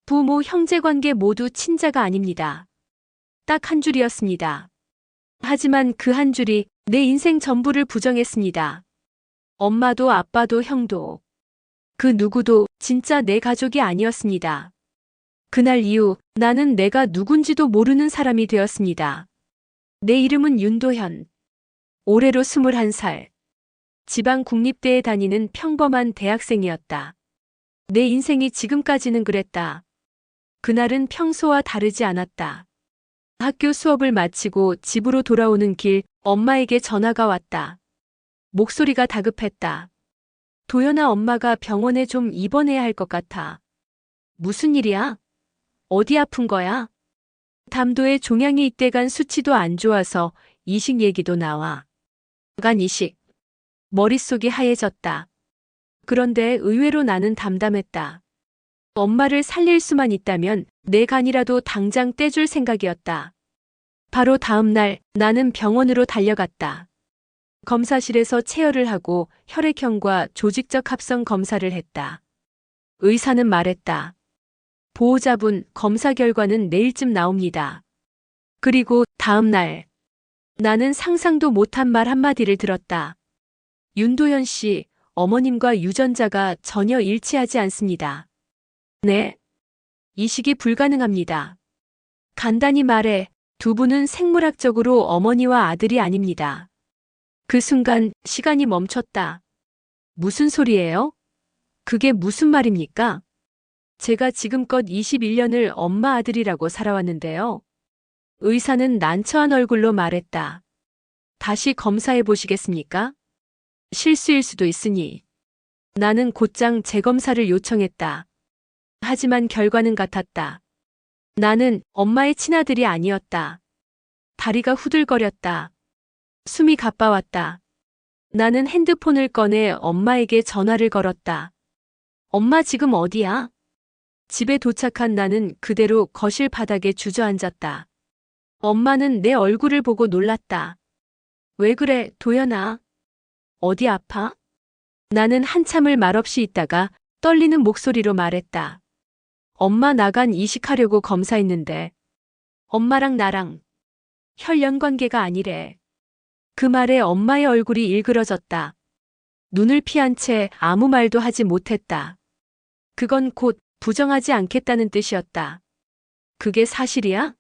부모, 형제관계 모두 친자가 아닙니다. 딱 한 줄이었습니다. 하지만 그 한 줄이 내 인생 전부를 부정했습니다. 엄마도 아빠도 형도 그 누구도 진짜 내 가족이 아니었습니다. 그날 이후 나는 내가 누군지도 모르는 사람이 되었습니다. 내 이름은 윤도현. 올해로 21살. 지방 국립대에 다니는 평범한 대학생이었다. 내 인생이 지금까지는 그랬다. 그날은 평소와 다르지 않았다. 학교 수업을 마치고 집으로 돌아오는 길 엄마에게 전화가 왔다. 목소리가 다급했다. 도연아, 엄마가 병원에 좀 입원해야 할 것 같아. 무슨 일이야? 어디 아픈 거야? 담도에 종양이 이때간 수치도 안 좋아서 이식 얘기도 나와. 간 이식. 머릿속이 하얘졌다. 그런데 의외로 나는 담담했다. 엄마를 살릴 수만 있다면 내 간이라도 당장 떼줄 생각이었다. 바로 다음 날 나는 병원으로 달려갔다. 검사실에서 체열을 하고 혈액형과 조직적 합성 검사를 했다. 의사는 말했다. 보호자분, 검사 결과는 내일쯤 나옵니다. 그리고 다음 날 나는 상상도 못한 말 한마디를 들었다. 윤도현 씨, 어머님과 유전자가 전혀 일치하지 않습니다. 네. 이식이 불가능합니다. 간단히 말해 두 분은 생물학적으로 어머니와 아들이 아닙니다. 그 순간 시간이 멈췄다. 무슨 소리예요? 그게 무슨 말입니까? 제가 지금껏 21년을 엄마 아들이라고 살아왔는데요. 의사는 난처한 얼굴로 말했다. 다시 검사해 보시겠습니까? 실수일 수도 있으니. 나는 곧장 재검사를 요청했다. 하지만 결과는 같았다. 나는 엄마의 친아들이 아니었다. 다리가 후들거렸다. 숨이 가빠왔다. 나는 핸드폰을 꺼내 엄마에게 전화를 걸었다. 엄마, 지금 어디야? 집에 도착한 나는 그대로 거실 바닥에 주저앉았다. 엄마는 내 얼굴을 보고 놀랐다. 왜 그래, 도연아? 어디 아파? 나는 한참을 말없이 있다가 떨리는 목소리로 말했다. 엄마, 나간 이식하려고 검사했는데 엄마랑 나랑 혈연 관계가 아니래. 그 말에 엄마의 얼굴이 일그러졌다. 눈을 피한 채 아무 말도 하지 못했다. 그건 곧 부정하지 않겠다는 뜻이었다. 그게 사실이야?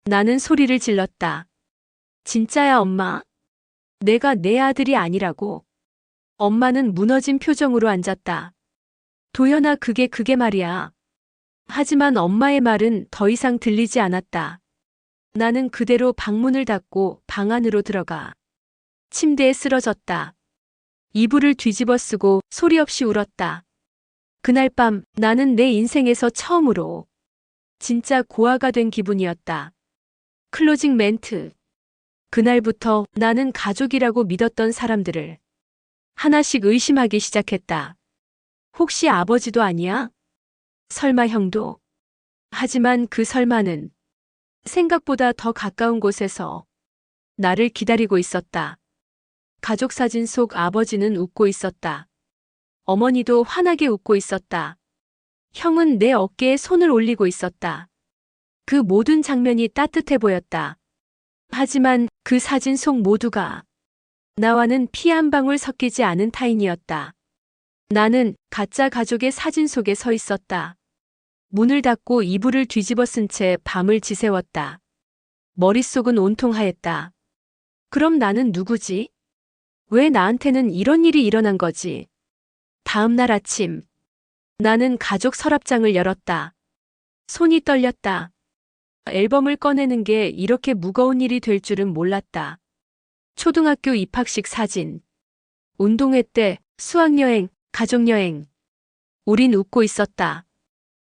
나는 소리를 질렀다. 진짜야, 엄마. 내가 내 아들이 아니라고. 엄마는 무너진 표정으로 앉았다. 도연아, 그게 말이야. 하지만 엄마의 말은 더 이상 들리지 않았다. 나는 그대로 방문을 닫고 방 안으로 들어가 침대에 쓰러졌다. 이불을 뒤집어 쓰고 소리 없이 울었다. 그날 밤 나는 내 인생에서 처음으로 진짜 고아가 된 기분이었다. 클로징 멘트. 그날부터 나는 가족이라고 믿었던 사람들을 하나씩 의심하기 시작했다. 혹시 아버지도 아니야? 설마 형도? 하지만 그 설마는 생각보다 더 가까운 곳에서 나를 기다리고 있었다. 가족 사진 속 아버지는 웃고 있었다. 어머니도 환하게 웃고 있었다. 형은 내 어깨에 손을 올리고 있었다. 그 모든 장면이 따뜻해 보였다. 하지만 그 사진 속 모두가 나와는 피 한 방울 섞이지 않은 타인이었다. 나는 가짜 가족의 사진 속에 서 있었다. 문을 닫고 이불을 뒤집어 쓴 채 밤을 지새웠다. 머릿속은 온통 하였다. 그럼 나는 누구지? 왜 나한테는 이런 일이 일어난 거지? 다음 날 아침, 나는 가족 서랍장을 열었다. 손이 떨렸다. 앨범을 꺼내는 게 이렇게 무거운 일이 될 줄은 몰랐다. 초등학교 입학식 사진, 운동회 때, 수학여행, 가족여행. 우린 웃고 있었다.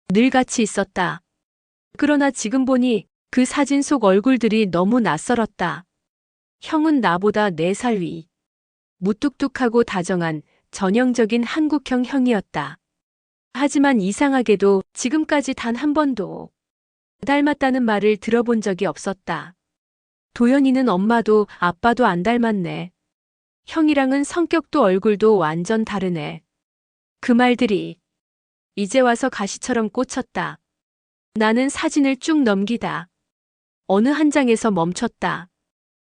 늘 같이 있었다. 그러나 지금 보니 그 사진 속 얼굴들이 너무 낯설었다. 형은 나보다 4살 위. 무뚝뚝하고 다정한 전형적인 한국형 형이었다. 하지만 이상하게도 지금까지 단 한 번도 닮았다는 말을 들어본 적이 없었다. 도연이는 엄마도 아빠도 안 닮았네. 형이랑은 성격도 얼굴도 완전 다르네. 그 말들이 이제 와서 가시처럼 꽂혔다. 나는 사진을 쭉 넘기다. 어느 한 장에서 멈췄다.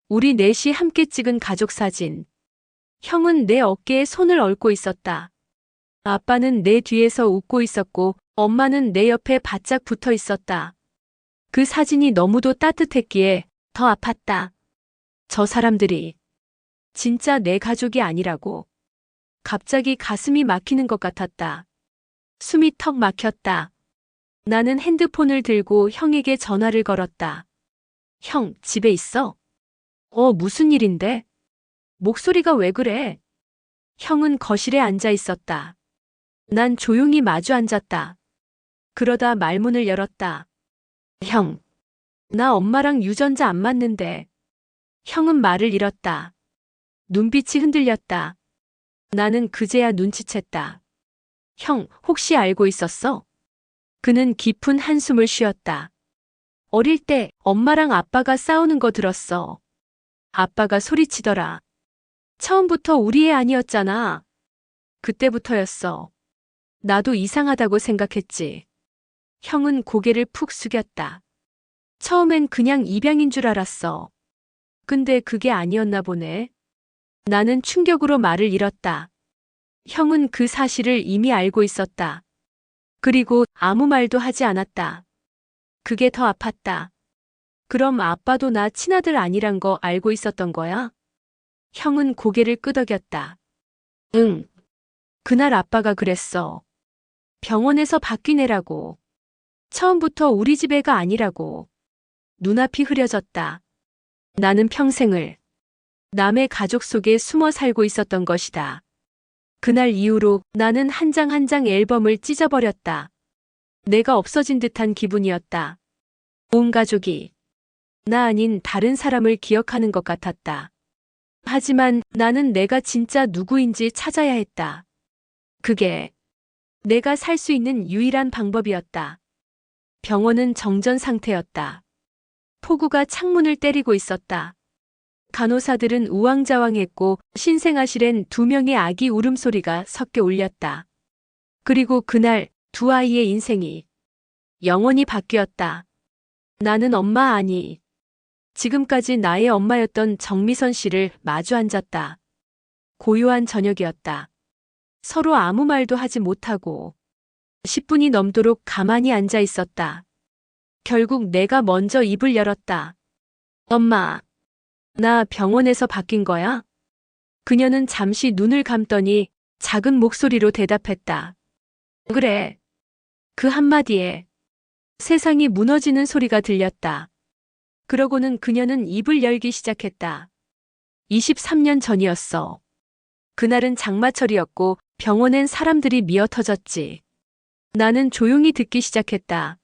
우리 넷이 함께 찍은 가족 사진. 형은 내 어깨에 손을 얹고 있었다. 아빠는 내 뒤에서 웃고 있었고 엄마는 내 옆에 바짝 붙어 있었다. 그 사진이 너무도 따뜻했기에 더 아팠다. 저 사람들이 진짜 내 가족이 아니라고. 갑자기 가슴이 막히는 것 같았다. 숨이 턱 막혔다. 나는 핸드폰을 들고 형에게 전화를 걸었다. 형, 집에 있어? 무슨 일인데? 목소리가 왜 그래? 형은 거실에 앉아 있었다. 난 조용히 마주 앉았다. 그러다 말문을 열었다. 형, 나 엄마랑 유전자 안 맞는데. 형은 말을 잃었다. 눈빛이 흔들렸다. 나는 그제야 눈치챘다. 형, 혹시 알고 있었어? 그는 깊은 한숨을 쉬었다. 어릴 때 엄마랑 아빠가 싸우는 거 들었어. 아빠가 소리치더라. 처음부터 우리 애 아니었잖아. 그때부터였어. 나도 이상하다고 생각했지. 형은 고개를 푹 숙였다. 처음엔 그냥 입양인 줄 알았어. 근데 그게 아니었나 보네. 나는 충격으로 말을 잃었다. 형은 그 사실을 이미 알고 있었다. 그리고 아무 말도 하지 않았다. 그게 더 아팠다. 그럼 아빠도 나 친아들 아니란 거 알고 있었던 거야? 형은 고개를 끄덕였다. 응. 그날 아빠가 그랬어. 병원에서 바뀐 애라고. 처음부터 우리 집 애가 아니라고. 눈앞이 흐려졌다. 나는 평생을 남의 가족 속에 숨어 살고 있었던 것이다. 그날 이후로 나는 한 장 한 장 앨범을 찢어버렸다. 내가 없어진 듯한 기분이었다. 온 가족이 나 아닌 다른 사람을 기억하는 것 같았다. 하지만 나는 내가 진짜 누구인지 찾아야 했다. 그게 내가 살 수 있는 유일한 방법이었다. 병원은 정전 상태였다. 폭우가 창문을 때리고 있었다. 간호사들은 우왕좌왕했고 신생아실엔 2명의 아기 울음소리가 섞여 울렸다. 그리고 그날 두 아이의 인생이 영원히 바뀌었다. 나는 엄마 아니. 지금까지 나의 엄마였던 정미선 씨를 마주 앉았다. 고요한 저녁이었다. 서로 아무 말도 하지 못하고 10분이 넘도록 가만히 앉아 있었다. 결국 내가 먼저 입을 열었다. 엄마, 나 병원에서 바뀐 거야? 그녀는 잠시 눈을 감더니 작은 목소리로 대답했다. 그래. 그 한마디에 세상이 무너지는 소리가 들렸다. 그러고는 그녀는 입을 열기 시작했다. 23년 전이었어. 그날은 장마철이었고 병원엔 사람들이 미어터졌지. 나는 조용히 듣기 시작했다.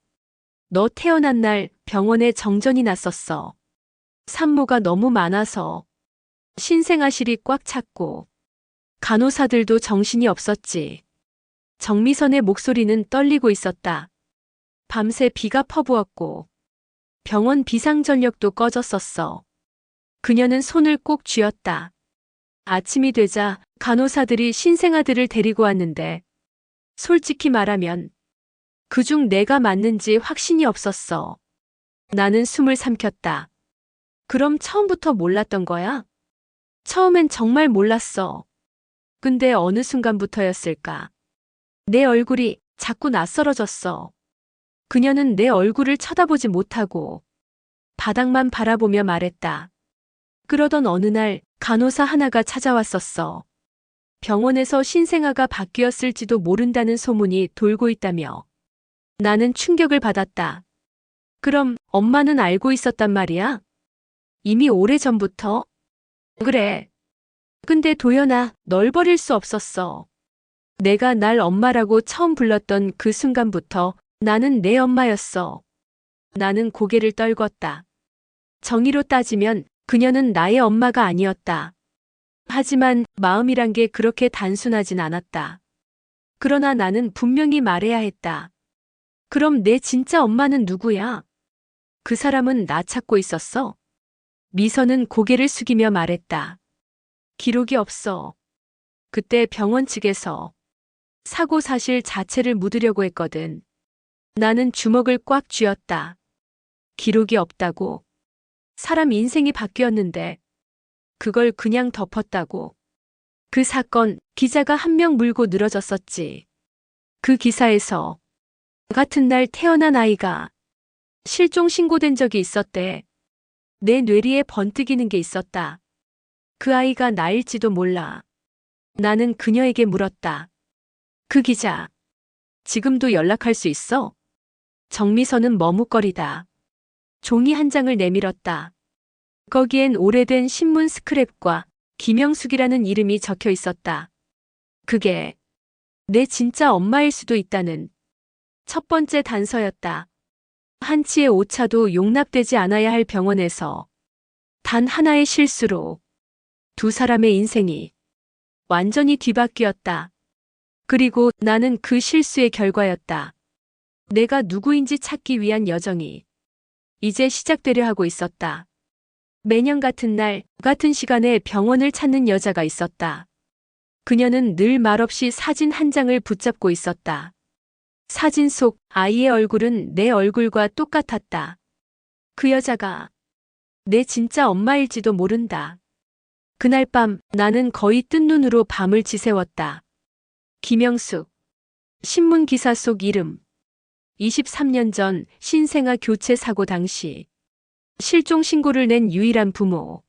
너 태어난 날 병원에 정전이 났었어. 산모가 너무 많아서 신생아실이 꽉 찼고 간호사들도 정신이 없었지. 정미선의 목소리는 떨리고 있었다. 밤새 비가 퍼부었고 병원 비상전력도 꺼졌었어. 그녀는 손을 꼭 쥐었다. 아침이 되자 간호사들이 신생아들을 데리고 왔는데 솔직히 말하면 그중 내가 맞는지 확신이 없었어. 나는 숨을 삼켰다. 그럼 처음부터 몰랐던 거야? 처음엔 정말 몰랐어. 근데 어느 순간부터였을까? 내 얼굴이 자꾸 낯설어졌어. 그녀는 내 얼굴을 쳐다보지 못하고 바닥만 바라보며 말했다. 그러던 어느 날 간호사 하나가 찾아왔었어. 병원에서 신생아가 바뀌었을지도 모른다는 소문이 돌고 있다며. 나는 충격을 받았다. 그럼 엄마는 알고 있었단 말이야? 이미 오래전부터? 그래. 근데 도연아, 널 버릴 수 없었어. 내가 날 엄마라고 처음 불렀던 그 순간부터 나는 내 엄마였어. 나는 고개를 떨궜다. 정의로 따지면 그녀는 나의 엄마가 아니었다. 하지만 마음이란 게 그렇게 단순하진 않았다. 그러나 나는 분명히 말해야 했다. 그럼 내 진짜 엄마는 누구야? 그 사람은 나 찾고 있었어. 미선은 고개를 숙이며 말했다. 기록이 없어. 그때 병원 측에서 사고 사실 자체를 묻으려고 했거든. 나는 주먹을 꽉 쥐었다. 기록이 없다고. 사람 인생이 바뀌었는데 그걸 그냥 덮었다고. 그 사건, 기자가 한 명 물고 늘어졌었지. 그 기사에서 같은 날 태어난 아이가 실종 신고된 적이 있었대. 내 뇌리에 번뜩이는 게 있었다. 그 아이가 나일지도 몰라. 나는 그녀에게 물었다. 그 기자, 지금도 연락할 수 있어? 정미선은 머뭇거리다. 종이 한 장을 내밀었다. 거기엔 오래된 신문 스크랩과 김영숙이라는 이름이 적혀 있었다. 그게 내 진짜 엄마일 수도 있다는 첫 번째 단서였다. 한치의 오차도 용납되지 않아야 할 병원에서 단 하나의 실수로 두 사람의 인생이 완전히 뒤바뀌었다. 그리고 나는 그 실수의 결과였다. 내가 누구인지 찾기 위한 여정이 이제 시작되려 하고 있었다. 매년 같은 날, 같은 시간에 병원을 찾는 여자가 있었다. 그녀는 늘 말없이 사진 한 장을 붙잡고 있었다. 사진 속 아이의 얼굴은 내 얼굴과 똑같았다. 그 여자가 내 진짜 엄마일지도 모른다. 그날 밤 나는 거의 뜬 눈으로 밤을 지새웠다. 김영숙. 신문 기사 속 이름. 23년 전 신생아 교체 사고 당시 실종 신고를 낸 유일한 부모.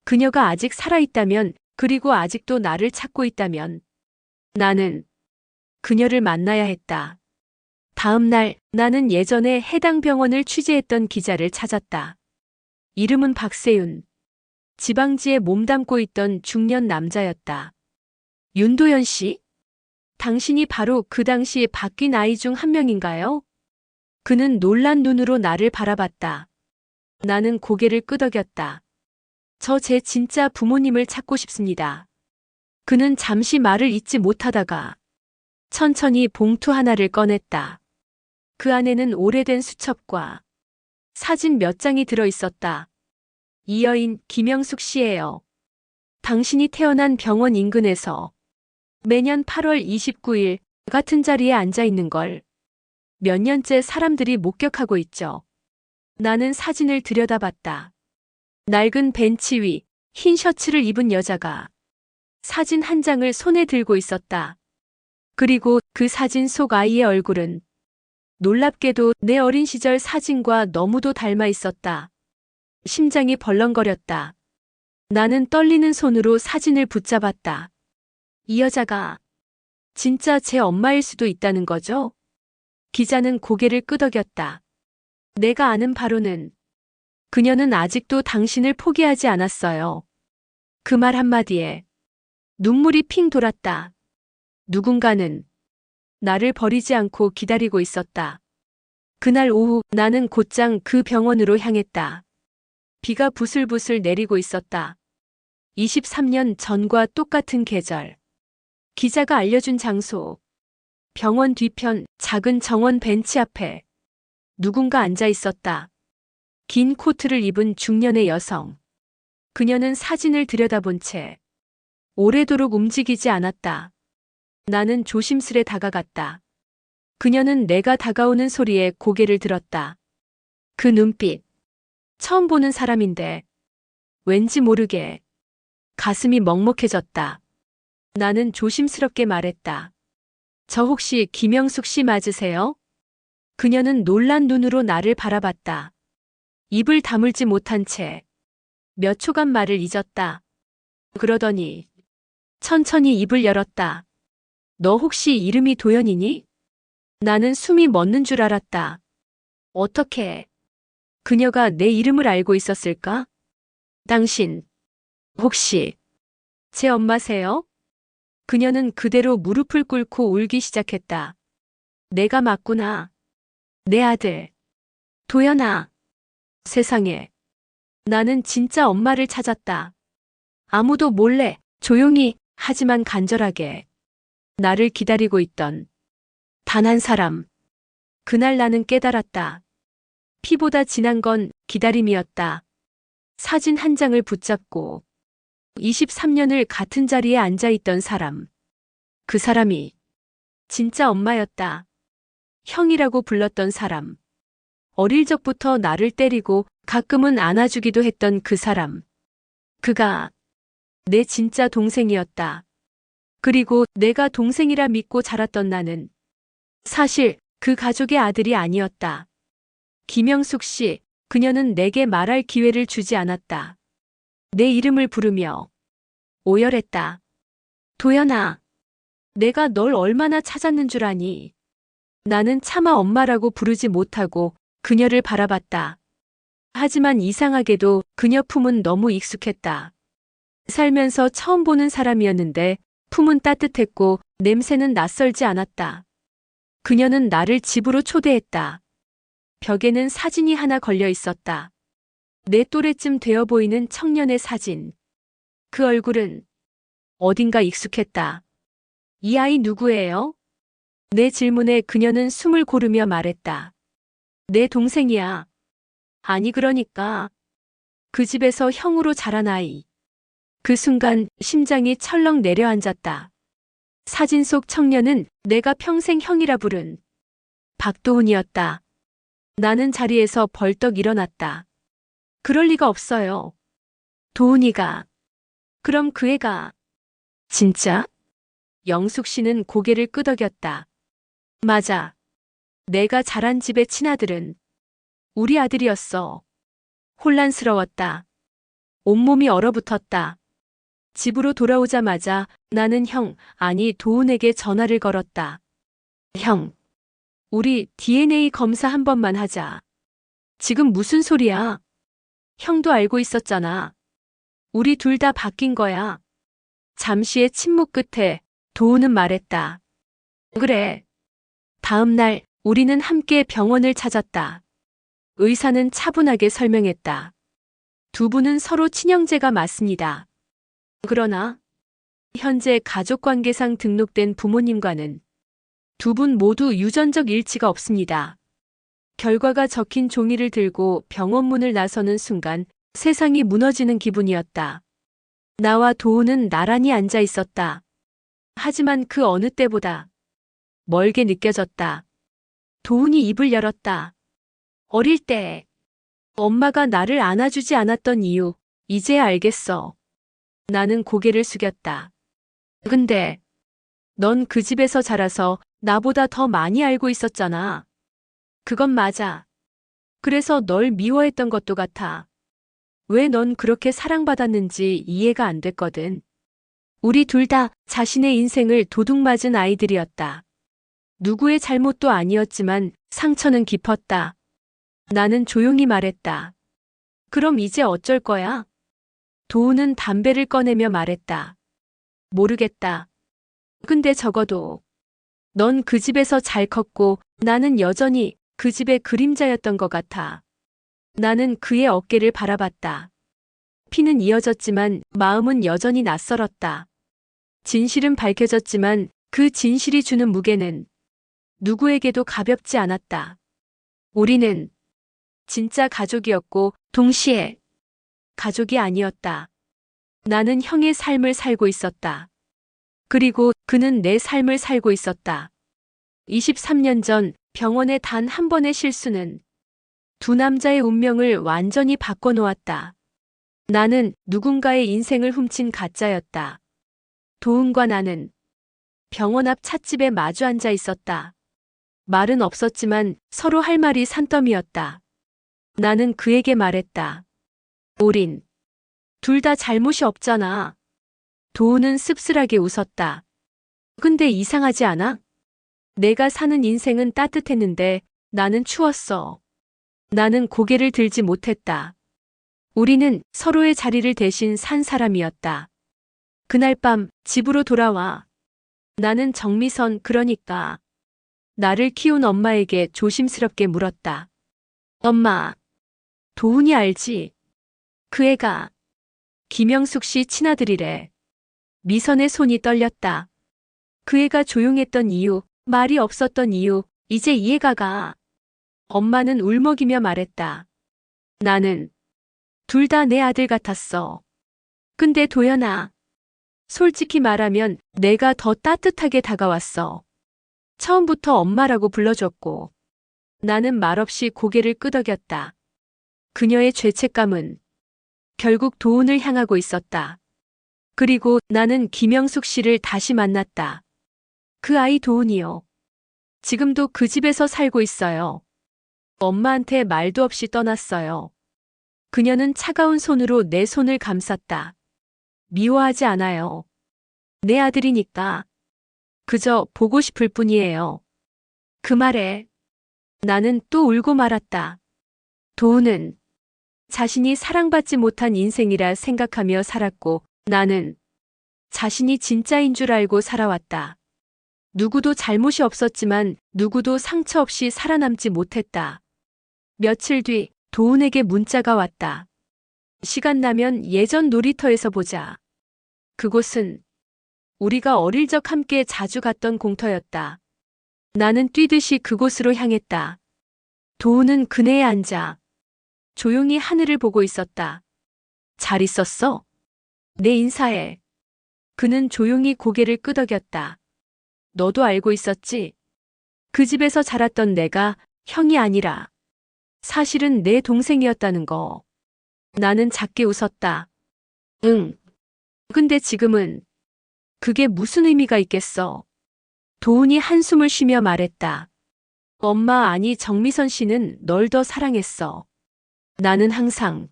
그녀가 아직 살아있다면, 그리고 아직도 나를 찾고 있다면 나는 그녀를 만나야 했다. 다음 날 나는 예전에 해당 병원을 취재했던 기자를 찾았다. 이름은 박세윤. 지방지에 몸담고 있던 중년 남자였다. 윤도현 씨? 당신이 바로 그 당시 바뀐 아이 중 한 명인가요? 그는 놀란 눈으로 나를 바라봤다. 나는 고개를 끄덕였다. 저 제 진짜 부모님을 찾고 싶습니다. 그는 잠시 말을 잇지 못하다가 천천히 봉투 하나를 꺼냈다. 그 안에는 오래된 수첩과 사진 몇 장이 들어 있었다. 이 여인 김영숙 씨예요. 당신이 태어난 병원 인근에서 매년 8월 29일 같은 자리에 앉아 있는 걸 몇 년째 사람들이 목격하고 있죠. 나는 사진을 들여다봤다. 낡은 벤치 위 흰 셔츠를 입은 여자가 사진 한 장을 손에 들고 있었다. 그리고 그 사진 속 아이의 얼굴은 놀랍게도 내 어린 시절 사진과 너무도 닮아 있었다. 심장이 벌렁거렸다. 나는 떨리는 손으로 사진을 붙잡았다. 이 여자가 진짜 제 엄마일 수도 있다는 거죠? 기자는 고개를 끄덕였다. 내가 아는 바로는 그녀는 아직도 당신을 포기하지 않았어요. 그 말 한마디에 눈물이 핑 돌았다. 누군가는 나를 버리지 않고 기다리고 있었다. 그날 오후 나는 곧장 그 병원으로 향했다. 비가 부슬부슬 내리고 있었다. 23년 전과 똑같은 계절. 기자가 알려준 장소. 병원 뒤편 작은 정원 벤치 앞에 누군가 앉아 있었다. 긴 코트를 입은 중년의 여성. 그녀는 사진을 들여다본 채 오래도록 움직이지 않았다. 나는 조심스레 다가갔다. 그녀는 내가 다가오는 소리에 고개를 들었다. 그 눈빛. 처음 보는 사람인데 왠지 모르게 가슴이 먹먹해졌다. 나는 조심스럽게 말했다. 저 혹시 김영숙 씨 맞으세요? 그녀는 놀란 눈으로 나를 바라봤다. 입을 다물지 못한 채 몇 초간 말을 잊었다. 그러더니 천천히 입을 열었다. 너 혹시 이름이 도연이니? 나는 숨이 멎는 줄 알았다. 어떻게 그녀가 내 이름을 알고 있었을까? 당신 혹시 제 엄마세요? 그녀는 그대로 무릎을 꿇고 울기 시작했다. 내가 맞구나. 내 아들. 도연아. 세상에. 나는 진짜 엄마를 찾았다. 아무도 몰래, 조용히, 하지만 간절하게 나를 기다리고 있던 단 한 사람. 그날 나는 깨달았다. 피보다 진한 건 기다림이었다. 사진 한 장을 붙잡고 23년을 같은 자리에 앉아 있던 사람. 그 사람이 진짜 엄마였다. 형이라고 불렀던 사람. 어릴 적부터 나를 때리고 가끔은 안아주기도 했던 그 사람. 그가 내 진짜 동생이었다. 그리고 내가 동생이라 믿고 자랐던 나는 사실 그 가족의 아들이 아니었다. 김영숙 씨, 그녀는 내게 말할 기회를 주지 않았다. 내 이름을 부르며 오열했다. 도연아, 내가 널 얼마나 찾았는 줄 아니? 나는 차마 엄마라고 부르지 못하고 그녀를 바라봤다. 하지만 이상하게도 그녀 품은 너무 익숙했다. 살면서 처음 보는 사람이었는데 품은 따뜻했고 냄새는 낯설지 않았다. 그녀는 나를 집으로 초대했다. 벽에는 사진이 하나 걸려 있었다. 내 또래쯤 되어 보이는 청년의 사진. 그 얼굴은 어딘가 익숙했다. 이 아이 누구예요? 내 질문에 그녀는 숨을 고르며 말했다. 내 동생이야. 아니 그러니까 그 집에서 형으로 자란 아이. 그 순간 심장이 철렁 내려앉았다. 사진 속 청년은 내가 평생 형이라 부른 박도훈이었다. 나는 자리에서 벌떡 일어났다. 그럴 리가 없어요. 도훈이가. 그럼 그 애가 진짜? 영숙 씨는 고개를 끄덕였다. 맞아. 내가 자란 집의 친아들은 우리 아들이었어. 혼란스러웠다. 온몸이 얼어붙었다. 집으로 돌아오자마자 나는 아니 도훈에게 전화를 걸었다. 형, 우리 DNA 검사 한 번만 하자. 지금 무슨 소리야? 형도 알고 있었잖아. 우리 둘 다 바뀐 거야. 잠시의 침묵 끝에 도훈은 말했다. 그래. 다음 날 우리는 함께 병원을 찾았다. 의사는 차분하게 설명했다. 두 분은 서로 친형제가 맞습니다. 그러나 현재 가족관계상 등록된 부모님과는 두 분 모두 유전적 일치가 없습니다. 결과가 적힌 종이를 들고 병원 문을 나서는 순간 세상이 무너지는 기분이었다. 나와 도훈은 나란히 앉아 있었다. 하지만 그 어느 때보다 멀게 느껴졌다. 도훈이 입을 열었다. 어릴 때 엄마가 나를 안아주지 않았던 이유, 이제야 알겠어. 나는 고개를 숙였다. 근데 넌 그 집에서 자라서 나보다 더 많이 알고 있었잖아. 그건 맞아. 그래서 널 미워했던 것도 같아. 왜 넌 그렇게 사랑받았는지 이해가 안 됐거든. 우리 둘 다 자신의 인생을 도둑맞은 아이들이었다. 누구의 잘못도 아니었지만 상처는 깊었다. 나는 조용히 말했다. 그럼 이제 어쩔 거야? 도훈은 담배를 꺼내며 말했다. 모르겠다. 근데 적어도 넌 그 집에서 잘 컸고 나는 여전히 그 집의 그림자였던 것 같아. 나는 그의 어깨를 바라봤다. 피는 이어졌지만 마음은 여전히 낯설었다. 진실은 밝혀졌지만 그 진실이 주는 무게는 누구에게도 가볍지 않았다. 우리는 진짜 가족이었고 동시에 가족이 아니었다. 나는 형의 삶을 살고 있었다. 그리고 그는 내 삶을 살고 있었다. 23년 전 병원의 단 한 번의 실수는 두 남자의 운명을 완전히 바꿔놓았다. 나는 누군가의 인생을 훔친 가짜였다. 도훈과 나는 병원 앞 찻집에 마주 앉아 있었다. 말은 없었지만 서로 할 말이 산더미였다. 나는 그에게 말했다. 우린 둘 다 잘못이 없잖아. 도훈은 씁쓸하게 웃었다. 근데 이상하지 않아? 내가 사는 인생은 따뜻했는데 나는 추웠어. 나는 고개를 들지 못했다. 우리는 서로의 자리를 대신 산 사람이었다. 그날 밤 집으로 돌아와. 나는 정미선, 그러니까 나를 키운 엄마에게 조심스럽게 물었다. 엄마, 도훈이 알지? 그 애가 김영숙 씨 친아들이래. 미선의 손이 떨렸다. 그 애가 조용했던 이유, 말이 없었던 이유, 이제 이해가 가. 엄마는 울먹이며 말했다. 나는 둘 다 내 아들 같았어. 근데 도연아, 솔직히 말하면 내가 더 따뜻하게 다가왔어. 처음부터 엄마라고 불러줬고 나는 말없이 고개를 끄덕였다. 그녀의 죄책감은 결국 도훈을 향하고 있었다. 그리고 나는 김영숙 씨를 다시 만났다. 그 아이 도훈이요. 지금도 그 집에서 살고 있어요. 엄마한테 말도 없이 떠났어요. 그녀는 차가운 손으로 내 손을 감쌌다. 미워하지 않아요. 내 아들이니까. 그저 보고 싶을 뿐이에요. 그 말에 나는 또 울고 말았다. 도훈은 자신이 사랑받지 못한 인생이라 생각하며 살았고 나는 자신이 진짜인 줄 알고 살아왔다. 누구도 잘못이 없었지만 누구도 상처 없이 살아남지 못했다. 며칠 뒤 도훈에게 문자가 왔다. 시간 나면 예전 놀이터에서 보자. 그곳은 우리가 어릴 적 함께 자주 갔던 공터였다. 나는 뛰듯이 그곳으로 향했다. 도훈은 그네에 앉아 조용히 하늘을 보고 있었다. 잘 있었어? 내 인사해. 그는 조용히 고개를 끄덕였다. 너도 알고 있었지? 그 집에서 자랐던 내가 형이 아니라 사실은 내 동생이었다는 거. 나는 작게 웃었다. 응. 근데 지금은 그게 무슨 의미가 있겠어? 도훈이 한숨을 쉬며 말했다. 엄마 아니 정미선 씨는 널 더 사랑했어. 나는 항상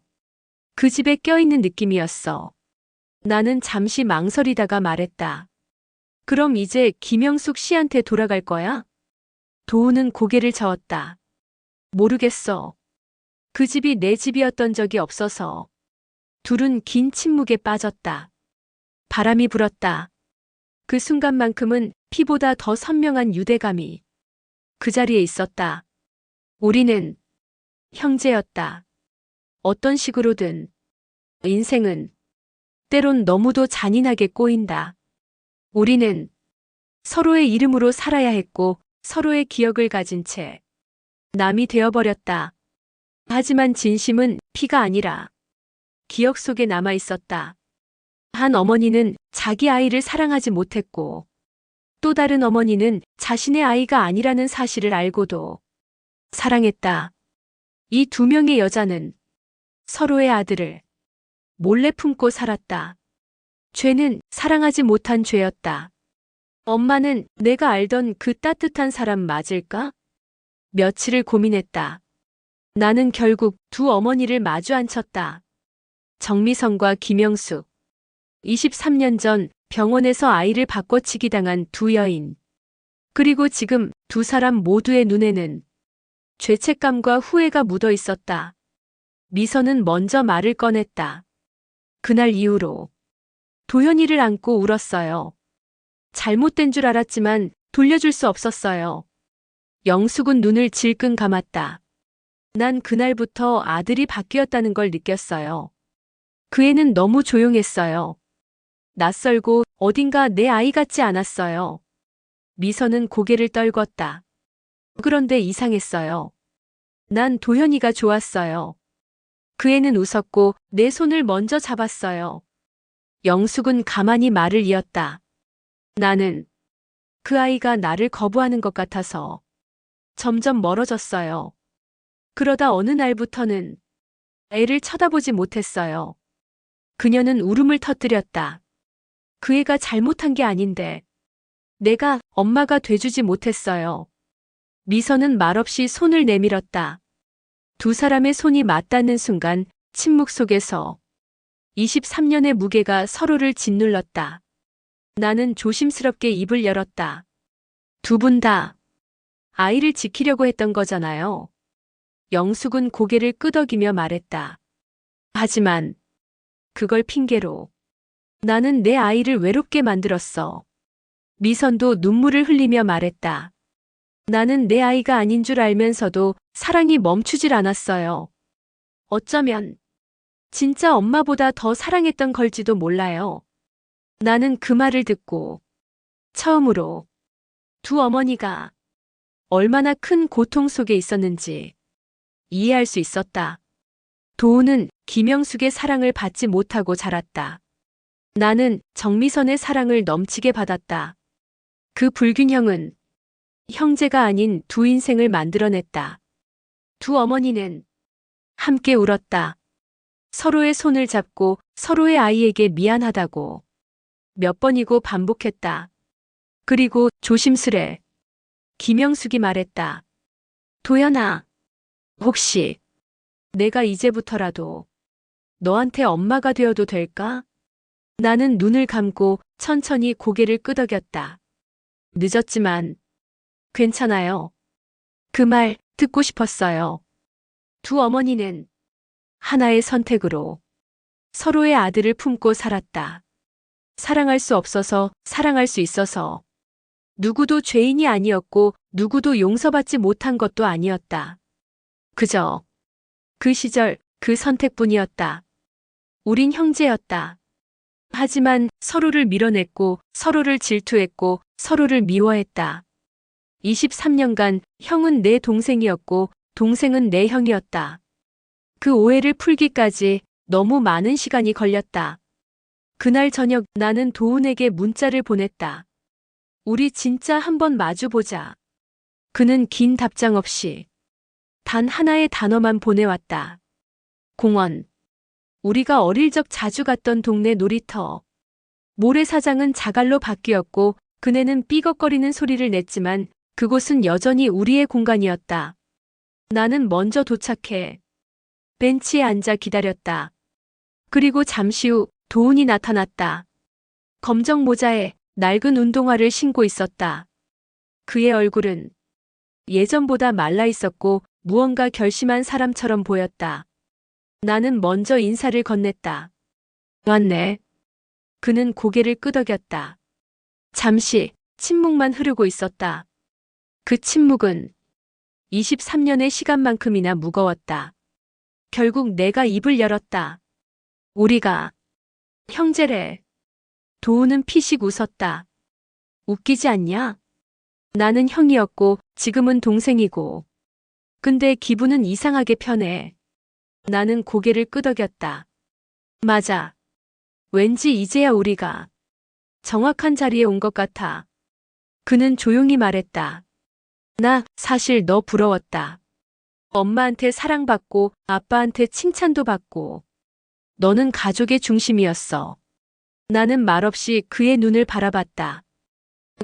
그 집에 껴있는 느낌이었어. 나는 잠시 망설이다가 말했다. 그럼 이제 김영숙 씨한테 돌아갈 거야? 도훈은 고개를 저었다. 모르겠어. 그 집이 내 집이었던 적이 없어서. 둘은 긴 침묵에 빠졌다. 바람이 불었다. 그 순간만큼은 피보다 더 선명한 유대감이 그 자리에 있었다. 우리는 형제였다. 어떤 식으로든 인생은 때론 너무도 잔인하게 꼬인다. 우리는 서로의 이름으로 살아야 했고 서로의 기억을 가진 채 남이 되어버렸다. 하지만 진심은 피가 아니라 기억 속에 남아 있었다. 한 어머니는 자기 아이를 사랑하지 못했고 또 다른 어머니는 자신의 아이가 아니라는 사실을 알고도 사랑했다. 이 두 명의 여자는 서로의 아들을 몰래 품고 살았다. 죄는 사랑하지 못한 죄였다. 엄마는 내가 알던 그 따뜻한 사람 맞을까? 며칠을 고민했다. 나는 결국 두 어머니를 마주 앉혔다. 정미선과 김영숙. 23년 전 병원에서 아이를 바꿔치기 당한 두 여인. 그리고 지금 두 사람 모두의 눈에는 죄책감과 후회가 묻어 있었다. 미선은 먼저 말을 꺼냈다. 그날 이후로 도현이를 안고 울었어요. 잘못된 줄 알았지만 돌려줄 수 없었어요. 영숙은 눈을 질끈 감았다. 난 그날부터 아들이 바뀌었다는 걸 느꼈어요. 그 애는 너무 조용했어요. 낯설고 어딘가 내 아이 같지 않았어요. 미선은 고개를 떨궜다. 그런데 이상했어요. 난 도현이가 좋았어요. 그 애는 웃었고 내 손을 먼저 잡았어요. 영숙은 가만히 말을 이었다. 나는 그 아이가 나를 거부하는 것 같아서 점점 멀어졌어요. 그러다 어느 날부터는 애를 쳐다보지 못했어요. 그녀는 울음을 터뜨렸다. 그 애가 잘못한 게 아닌데 내가 엄마가 돼주지 못했어요. 미선은 말없이 손을 내밀었다. 두 사람의 손이 맞닿는 순간 침묵 속에서 23년의 무게가 서로를 짓눌렀다. 나는 조심스럽게 입을 열었다. 두 분 다 아이를 지키려고 했던 거잖아요. 영숙은 고개를 끄덕이며 말했다. 하지만 그걸 핑계로 나는 내 아이를 외롭게 만들었어. 미선도 눈물을 흘리며 말했다. 나는 내 아이가 아닌 줄 알면서도 사랑이 멈추질 않았어요. 어쩌면 진짜 엄마보다 더 사랑했던 걸지도 몰라요. 나는 그 말을 듣고 처음으로 두 어머니가 얼마나 큰 고통 속에 있었는지 이해할 수 있었다. 도훈은 김영숙의 사랑을 받지 못하고 자랐다. 나는 정미선의 사랑을 넘치게 받았다. 그 불균형은 형제가 아닌 두 인생을 만들어냈다. 두 어머니는 함께 울었다. 서로의 손을 잡고 서로의 아이에게 미안하다고 몇 번이고 반복했다. 그리고 조심스레 김영숙이 말했다. 도연아, 혹시 내가 이제부터라도 너한테 엄마가 되어도 될까? 나는 눈을 감고 천천히 고개를 끄덕였다. 늦었지만 괜찮아요. 그 말 듣고 싶었어요. 두 어머니는 하나의 선택으로 서로의 아들을 품고 살았다. 사랑할 수 없어서 사랑할 수 있어서. 누구도 죄인이 아니었고 누구도 용서받지 못한 것도 아니었다. 그저 그 시절 그 선택뿐이었다. 우린 형제였다. 하지만 서로를 밀어냈고 서로를 질투했고 서로를 미워했다. 23년간 형은 내 동생이었고 동생은 내 형이었다. 그 오해를 풀기까지 너무 많은 시간이 걸렸다. 그날 저녁 나는 도훈에게 문자를 보냈다. 우리 진짜 한번 마주보자. 그는 긴 답장 없이 단 하나의 단어만 보내왔다. 공원. 우리가 어릴 적 자주 갔던 동네 놀이터. 모래사장은 자갈로 바뀌었고 그네는 삐걱거리는 소리를 냈지만 그곳은 여전히 우리의 공간이었다. 나는 먼저 도착해 벤치에 앉아 기다렸다. 그리고 잠시 후 도훈이 나타났다. 검정 모자에 낡은 운동화를 신고 있었다. 그의 얼굴은 예전보다 말라 있었고 무언가 결심한 사람처럼 보였다. 나는 먼저 인사를 건넸다. 왔네. 그는 고개를 끄덕였다. 잠시 침묵만 흐르고 있었다. 그 침묵은 23년의 시간만큼이나 무거웠다. 결국 내가 입을 열었다. 우리가 형제래. 도훈은 피식 웃었다. 웃기지 않냐? 나는 형이었고 지금은 동생이고. 근데 기분은 이상하게 편해. 나는 고개를 끄덕였다. 맞아. 왠지 이제야 우리가 정확한 자리에 온 것 같아. 그는 조용히 말했다. 나 사실 너 부러웠다. 엄마한테 사랑받고 아빠한테 칭찬도 받고. 너는 가족의 중심이었어. 나는 말없이 그의 눈을 바라봤다.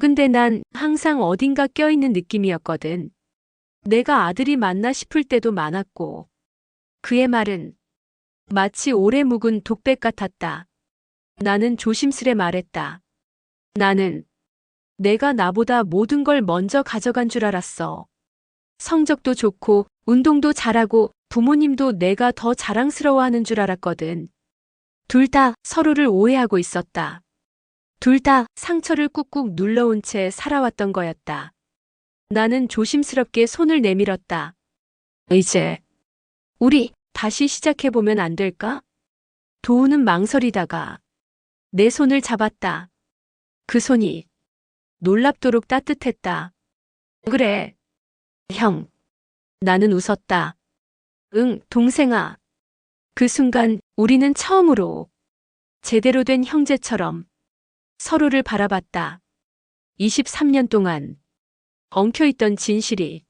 근데 난 항상 어딘가 껴있는 느낌이었거든. 내가 아들이 맞나 싶을 때도 많았고. 그의 말은 마치 오래 묵은 독백 같았다. 나는 조심스레 말했다. 나는 내가 나보다 모든 걸 먼저 가져간 줄 알았어. 성적도 좋고 운동도 잘하고 부모님도 내가 더 자랑스러워하는 줄 알았거든. 둘 다 서로를 오해하고 있었다. 둘 다 상처를 꾹꾹 눌러온 채 살아왔던 거였다. 나는 조심스럽게 손을 내밀었다. 이제 우리 다시 시작해보면 안 될까? 도훈은 망설이다가 내 손을 잡았다. 그 손이 놀랍도록 따뜻했다. 그래, 형. 나는 웃었다. 응, 동생아. 그 순간 우리는 처음으로 제대로 된 형제처럼 서로를 바라봤다. 23년 동안 엉켜있던 진실이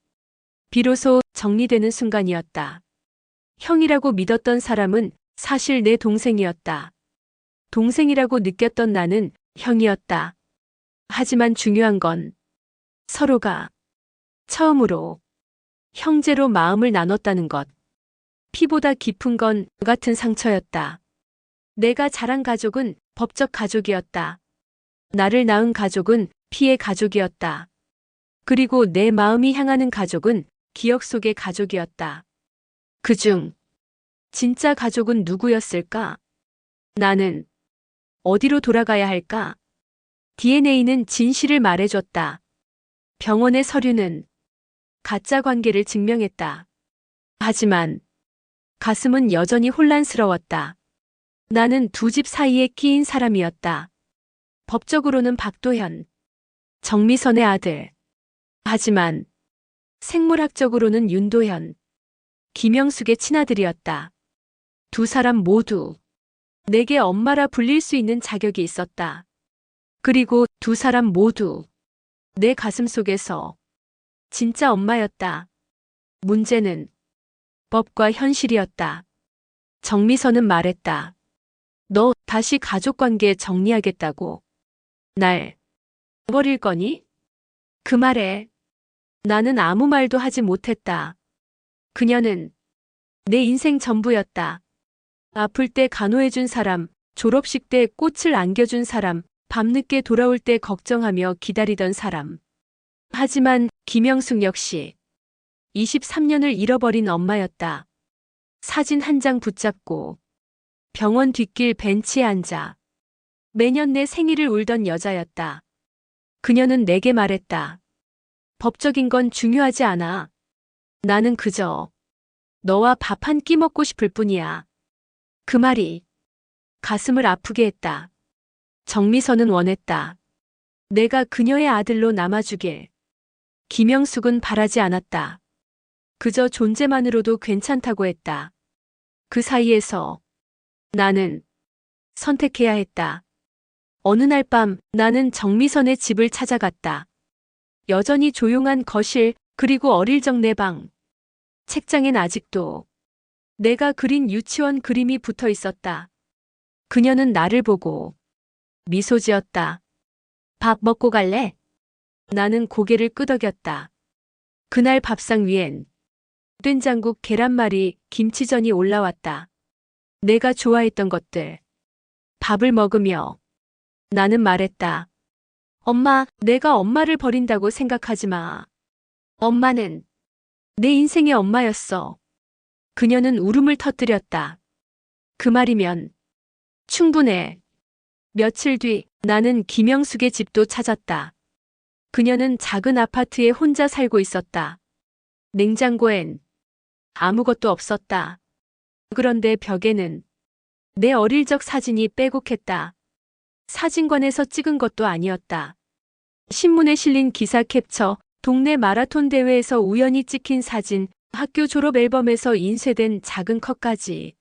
비로소 정리되는 순간이었다. 형이라고 믿었던 사람은 사실 내 동생이었다. 동생이라고 느꼈던 나는 형이었다. 하지만 중요한 건 서로가 처음으로 형제로 마음을 나눴다는 것. 피보다 깊은 건 같은 상처였다. 내가 자란 가족은 법적 가족이었다. 나를 낳은 가족은 피의 가족이었다. 그리고 내 마음이 향하는 가족은 기억 속의 가족이었다. 그중 진짜 가족은 누구였을까? 나는 어디로 돌아가야 할까? DNA는 진실을 말해줬다. 병원의 서류는 가짜 관계를 증명했다. 하지만 가슴은 여전히 혼란스러웠다. 나는 두 집 사이에 끼인 사람이었다. 법적으로는 박도현, 정미선의 아들. 하지만 생물학적으로는 윤도현, 김영숙의 친아들이었다. 두 사람 모두 내게 엄마라 불릴 수 있는 자격이 있었다. 그리고 두 사람 모두 내 가슴 속에서 진짜 엄마였다. 문제는 법과 현실이었다. 정미선은 말했다. 너 다시 가족관계 정리하겠다고. 날 버릴 거니? 그 말에 나는 아무 말도 하지 못했다. 그녀는 내 인생 전부였다. 아플 때 간호해준 사람, 졸업식 때 꽃을 안겨준 사람, 밤늦게 돌아올 때 걱정하며 기다리던 사람. 하지만 김영숙 역시 23년을 잃어버린 엄마였다. 사진 한 장 붙잡고 병원 뒷길 벤치에 앉아 매년 내 생일을 울던 여자였다. 그녀는 내게 말했다. 법적인 건 중요하지 않아. 나는 그저 너와 밥 한 끼 먹고 싶을 뿐이야. 그 말이 가슴을 아프게 했다. 정미선은 원했다. 내가 그녀의 아들로 남아주길. 김영숙은 바라지 않았다. 그저 존재만으로도 괜찮다고 했다. 그 사이에서 나는 선택해야 했다. 어느 날 밤 나는 정미선의 집을 찾아갔다. 여전히 조용한 거실, 그리고 어릴 적 내 방. 책장엔 아직도 내가 그린 유치원 그림이 붙어 있었다. 그녀는 나를 보고 미소 지었다. 밥 먹고 갈래? 나는 고개를 끄덕였다. 그날 밥상 위엔 된장국, 계란말이, 김치전이 올라왔다. 내가 좋아했던 것들. 밥을 먹으며 나는 말했다. 엄마, 내가 엄마를 버린다고 생각하지 마. 엄마는 내 인생의 엄마였어. 그녀는 울음을 터뜨렸다. 그 말이면 충분해. 며칠 뒤 나는 김영숙의 집도 찾았다. 그녀는 작은 아파트에 혼자 살고 있었다. 냉장고엔 아무것도 없었다. 그런데 벽에는 내 어릴 적 사진이 빼곡했다. 사진관에서 찍은 것도 아니었다. 신문에 실린 기사 캡처, 동네 마라톤 대회에서 우연히 찍힌 사진, 학교 졸업 앨범에서 인쇄된 작은 컷까지.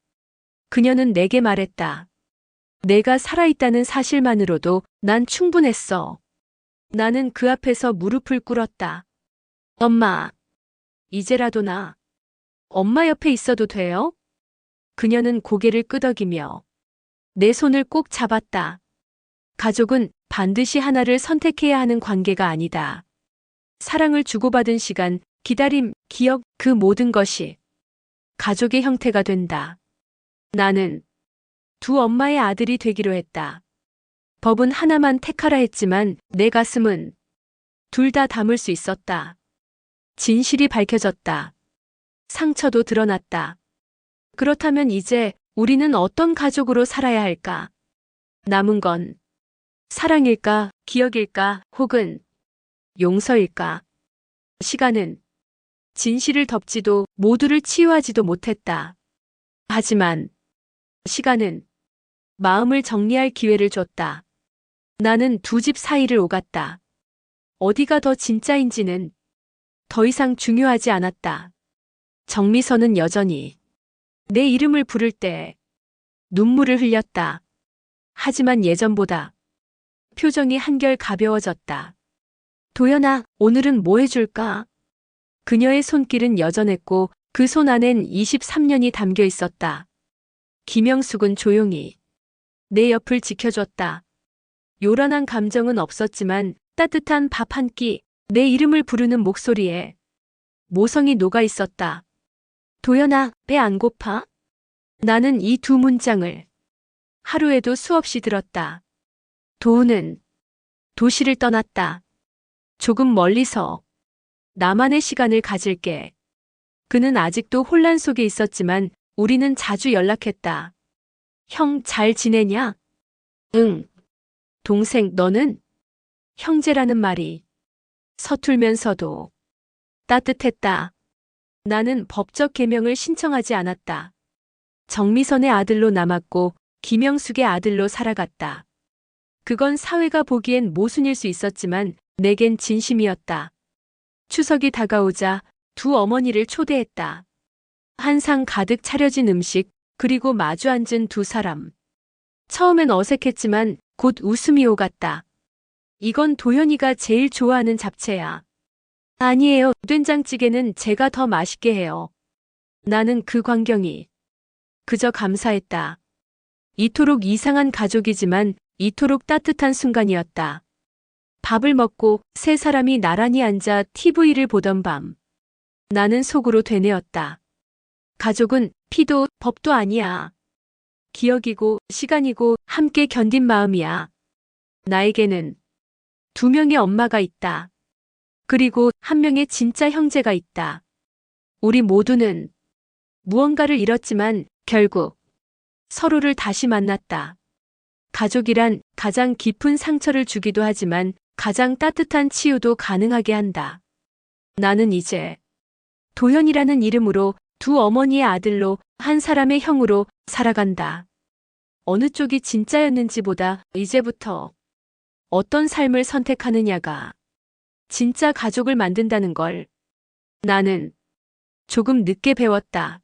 그녀는 내게 말했다. 내가 살아있다는 사실만으로도 난 충분했어. 나는 그 앞에서 무릎을 꿇었다. 엄마, 이제라도 나 엄마 옆에 있어도 돼요? 그녀는 고개를 끄덕이며 내 손을 꼭 잡았다. 가족은 반드시 하나를 선택해야 하는 관계가 아니다. 사랑을 주고받은 시간, 기다림, 기억, 그 모든 것이 가족의 형태가 된다. 나는 두 엄마의 아들이 되기로 했다. 법은 하나만 택하라 했지만 내 가슴은 둘 다 담을 수 있었다. 진실이 밝혀졌다. 상처도 드러났다. 그렇다면 이제 우리는 어떤 가족으로 살아야 할까? 남은 건 사랑일까, 기억일까, 혹은 용서일까? 시간은 진실을 덮지도 모두를 치유하지도 못했다. 하지만 시간은 마음을 정리할 기회를 줬다. 나는 두 집 사이를 오갔다. 어디가 더 진짜인지는 더 이상 중요하지 않았다. 정미선은 여전히 내 이름을 부를 때 눈물을 흘렸다. 하지만 예전보다 표정이 한결 가벼워졌다. 도연아, 오늘은 뭐 해줄까? 그녀의 손길은 여전했고 그 손 안엔 23년이 담겨 있었다. 김영숙은 조용히 내 옆을 지켜줬다. 요란한 감정은 없었지만 따뜻한 밥 한 끼, 내 이름을 부르는 목소리에 모성이 녹아 있었다. 도연아, 배 안 고파? 나는 이 두 문장을 하루에도 수없이 들었다. 도우는 도시를 떠났다. 조금 멀리서 나만의 시간을 가질게. 그는 아직도 혼란 속에 있었지만 우리는 자주 연락했다. 형, 잘 지내냐? 응. 동생, 너는? 형제라는 말이 서툴면서도 따뜻했다. 나는 법적 계명을 신청하지 않았다. 정미선의 아들로 남았고 김영숙의 아들로 살아갔다. 그건 사회가 보기엔 모순일 수 있었지만 내겐 진심이었다. 추석이 다가오자 두 어머니를 초대했다. 한 상 가득 차려진 음식, 그리고 마주 앉은 두 사람. 처음엔 어색했지만 곧 웃음이 오갔다. 이건 도연이가 제일 좋아하는 잡채야. 아니에요. 된장찌개는 제가 더 맛있게 해요. 나는 그 광경이 그저 감사했다. 이토록 이상한 가족이지만 이토록 따뜻한 순간이었다. 밥을 먹고 세 사람이 나란히 앉아 TV를 보던 밤. 나는 속으로 되뇌었다. 가족은 피도 법도 아니야. 기억이고 시간이고 함께 견딘 마음이야. 나에게는 두 명의 엄마가 있다. 그리고 한 명의 진짜 형제가 있다. 우리 모두는 무언가를 잃었지만 결국 서로를 다시 만났다. 가족이란 가장 깊은 상처를 주기도 하지만 가장 따뜻한 치유도 가능하게 한다. 나는 이제 도현이라는 이름으로 두 어머니의 아들로 한 사람의 형으로 살아간다. 어느 쪽이 진짜였는지보다 이제부터 어떤 삶을 선택하느냐가 진짜 가족을 만든다는 걸 나는 조금 늦게 배웠다.